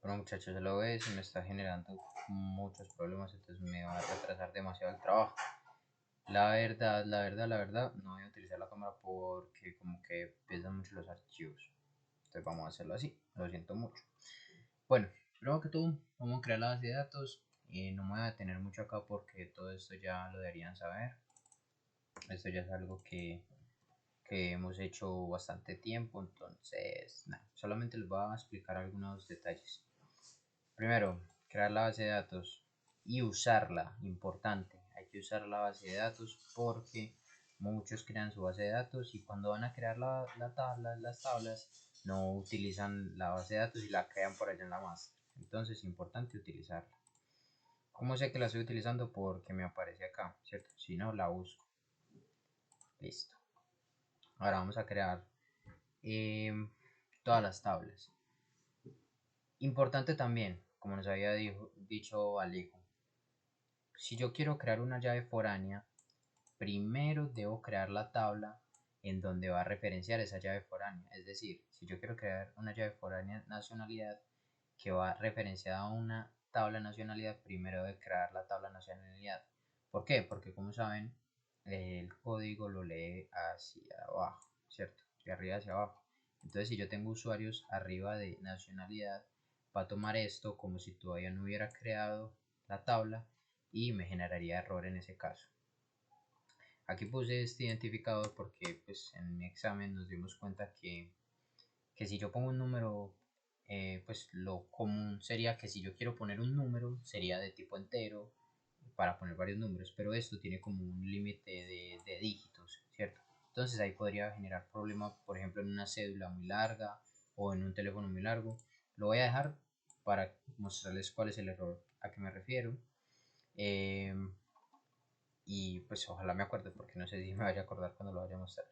Bueno muchachos, lo ves, me está generando muchos problemas, entonces me va a retrasar demasiado el trabajo. La verdad, no voy a utilizar la cámara porque como que pesan mucho los archivos. Entonces vamos a hacerlo así, lo siento mucho. Bueno, primero que todo, vamos a crear la base de datos. No me voy a detener mucho acá porque todo esto ya lo deberían saber. Esto ya es algo que hemos hecho bastante tiempo, entonces nada, solamente les voy a explicar algunos detalles. Primero, crear la base de datos y usarla, importante, hay que usar la base de datos porque muchos crean su base de datos y cuando van a crear las tablas no utilizan la base de datos y la crean por allá en la master. Entonces es importante utilizarla. ¿Cómo sé que la estoy utilizando? Porque me aparece acá, ¿cierto? Si no, la busco. Listo. Ahora vamos a crear todas las tablas. Importante también, como nos había dicho Alejo, si yo quiero crear una llave foránea, primero debo crear la tabla en donde va a referenciar esa llave foránea. Es decir, si yo quiero crear una llave foránea nacionalidad que va referenciada a una tabla nacionalidad, primero debo crear la tabla nacionalidad. ¿Por qué? Porque como saben, el código lo lee hacia abajo, ¿cierto? De arriba hacia abajo. Entonces, si yo tengo usuarios arriba de nacionalidad, va a tomar esto como si todavía no hubiera creado la tabla y me generaría error en ese caso. Aquí puse este identificador porque pues, en mi examen nos dimos cuenta que si yo pongo un número, pues lo común sería que si yo quiero poner un número sería de tipo entero para poner varios números, pero esto tiene como un límite de dígitos, ¿cierto? Entonces ahí podría generar problemas, por ejemplo, en una cédula muy larga o en un teléfono muy largo. Lo voy a dejar para mostrarles cuál es el error a que me refiero. Eh, y pues ojalá me acuerde porque no sé si me vaya a acordar cuando lo vaya a mostrar.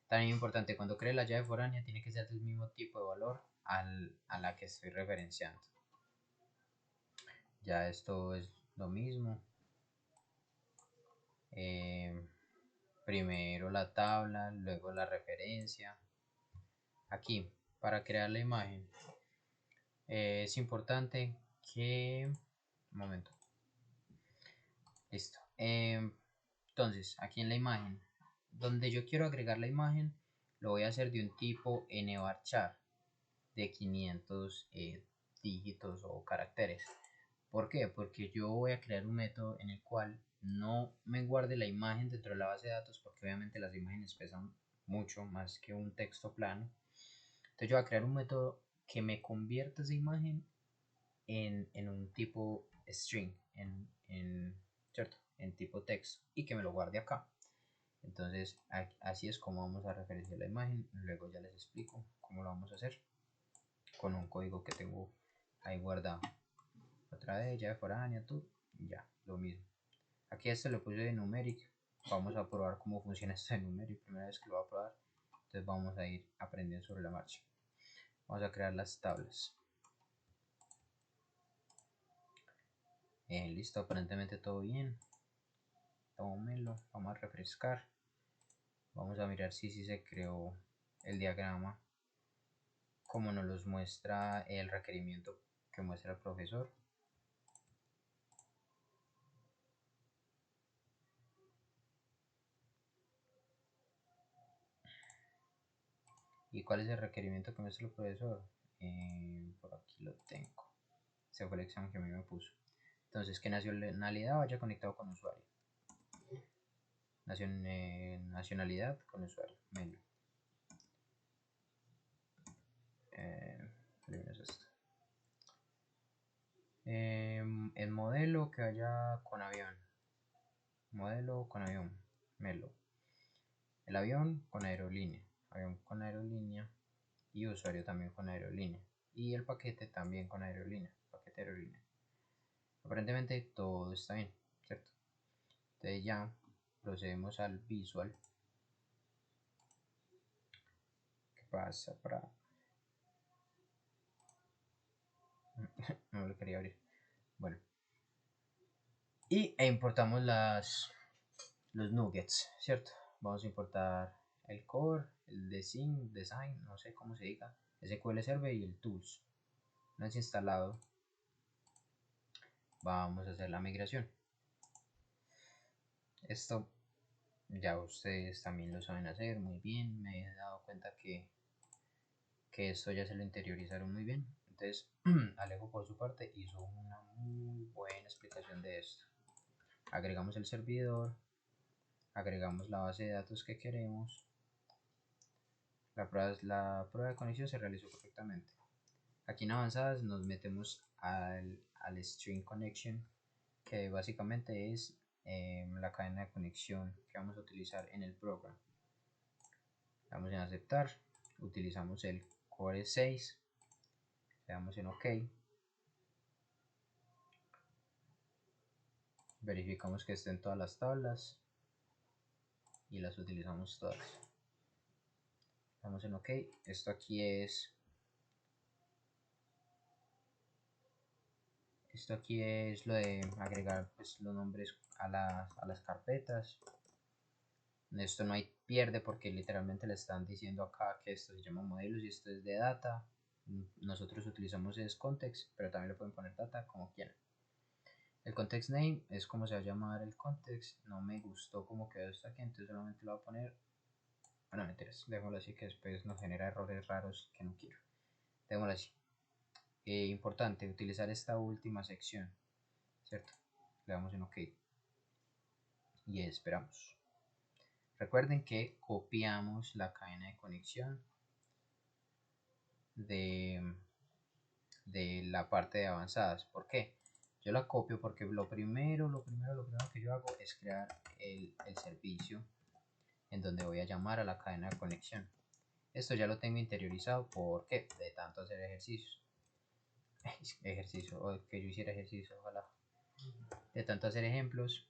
También importante, cuando cree la llave foránea tiene que ser del mismo tipo de valor a la que estoy referenciando. Ya esto es lo mismo. Eh, Primero la tabla, luego la referencia. Aquí, para crear la imagen, es importante que... Un momento. Listo. Entonces, aquí en la imagen, donde yo quiero agregar la imagen, lo voy a hacer de un tipo nvarchar de 500 dígitos o caracteres. ¿Por qué? Porque yo voy a crear un método en el cual no me guarde la imagen dentro de la base de datos, porque obviamente las imágenes pesan mucho más que un texto plano. Entonces yo voy a crear un método que me convierta esa imagen en un tipo string, ¿cierto? En tipo texto y que me lo guarde acá. Entonces así es como vamos a referenciar la imagen. Luego ya les explico cómo lo vamos a hacer con un código que tengo ahí guardado. Otra vez, llave foránea, tú, ya, lo mismo. Aquí a esto le puse de numeric. Vamos a probar cómo funciona esto de numeric. Primera vez que lo voy a probar. Entonces vamos a ir aprendiendo sobre la marcha. Vamos a crear las tablas. Listo, aparentemente todo bien. Tómenlo, vamos a refrescar. Vamos a mirar si se creó el diagrama como nos los muestra el requerimiento que muestra el profesor. ¿Y cuál es el requerimiento que muestra el profesor? Por aquí lo tengo. Ese fue el examen que a mí me puso. Entonces, que nacionalidad vaya conectado con usuario. Nacionalidad con usuario. Menú. Esto. El modelo que vaya con avión. Modelo con avión. Melo. El avión con aerolínea. Avión con aerolínea. Y usuario también con aerolínea. Y el paquete también con aerolínea. Paquete aerolínea. Aparentemente todo está bien, ¿cierto? Entonces ya procedemos al visual. ¿Qué pasa para...? No lo quería abrir. Bueno. Y importamos los nuggets, ¿cierto? Vamos a importar el core, el design, no sé cómo se diga, SQL Server y el tools. Una vez instalado, vamos a hacer la migración. Esto ya ustedes también lo saben hacer muy bien. Me he dado cuenta que esto ya se lo interiorizaron muy bien. Entonces, Alejo por su parte hizo una muy buena explicación de esto. Agregamos el servidor, agregamos la base de datos que queremos. La prueba de conexión se realizó correctamente. Aquí en avanzadas nos metemos al string connection, que básicamente es la cadena de conexión que vamos a utilizar en el programa. Damos en aceptar, utilizamos el core 6, le damos en OK, verificamos que estén todas las tablas y las utilizamos todas. Damos en OK. Esto aquí es lo de agregar pues, los nombres a las carpetas. Esto no hay pierde porque literalmente le están diciendo acá que esto se llama modelos y esto es de data. Nosotros utilizamos es context, pero también le pueden poner data como quieran. El context name es como se va a llamar el context. No me gustó como quedó esto aquí, entonces solamente lo voy a poner. Bueno, mentiras, dejémoslo así que después nos genera errores raros que no quiero. Dejémoslo así. Importante utilizar esta última sección, ¿cierto? Le damos en OK y esperamos. Recuerden que copiamos la cadena de conexión de la parte de avanzadas. ¿Por qué? Yo la copio porque lo primero que yo hago es crear el servicio en donde voy a llamar a la cadena de conexión. Esto ya lo tengo interiorizado porque de tanto hacer ejercicios. O que yo hiciera ejercicio, ojalá. De tanto hacer ejemplos.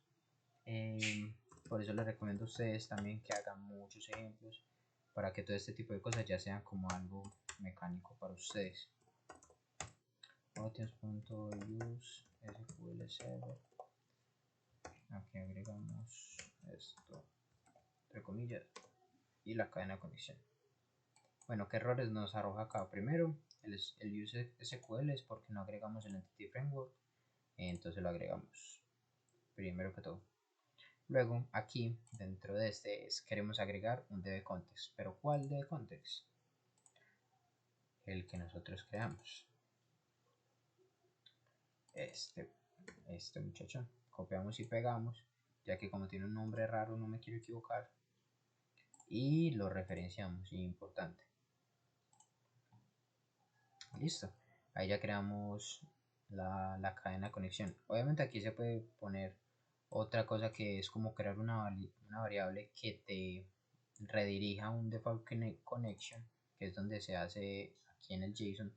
Por eso les recomiendo a ustedes también que hagan muchos ejemplos para que todo este tipo de cosas ya sean como algo mecánico para ustedes. Audience.use SQL Server. Aquí agregamos esto, entre comillas, y la cadena de conexión. Bueno, ¿qué errores nos arroja acá? Primero, el use SQL es porque no agregamos el Entity Framework, entonces lo agregamos primero que todo. Luego, aquí, dentro de este, queremos agregar un DB Context. ¿Pero cuál DB Context? El que nosotros creamos. Este muchacho. Copiamos y pegamos, ya que como tiene un nombre raro no me quiero equivocar. Y lo referenciamos, importante. Listo. Ahí ya creamos la cadena de conexión. Obviamente aquí se puede poner otra cosa que es como crear una variable que te redirija a un default connection, que es donde se hace aquí en el JSON,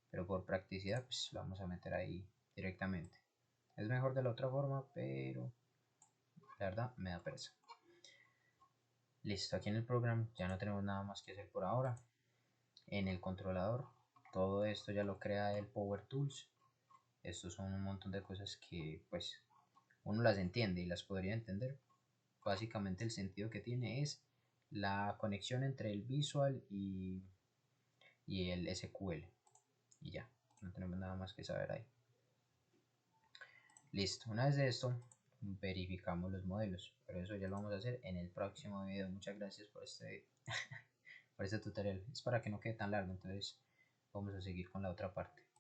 pero por practicidad pues lo vamos a meter ahí directamente. Es mejor de la otra forma, pero la verdad me da pereza. Listo, aquí en el programa ya no tenemos nada más que hacer por ahora. En el controlador, todo esto ya lo crea el Power Tools. Estos son un montón de cosas que pues uno las entiende y las podría entender. Básicamente el sentido que tiene es la conexión entre el Visual y el SQL. Y ya, no tenemos nada más que saber ahí. Listo, una vez de esto verificamos los modelos, pero eso ya lo vamos a hacer en el próximo video. Muchas gracias por por este tutorial. Es para que no quede tan largo, entonces vamos a seguir con la otra parte.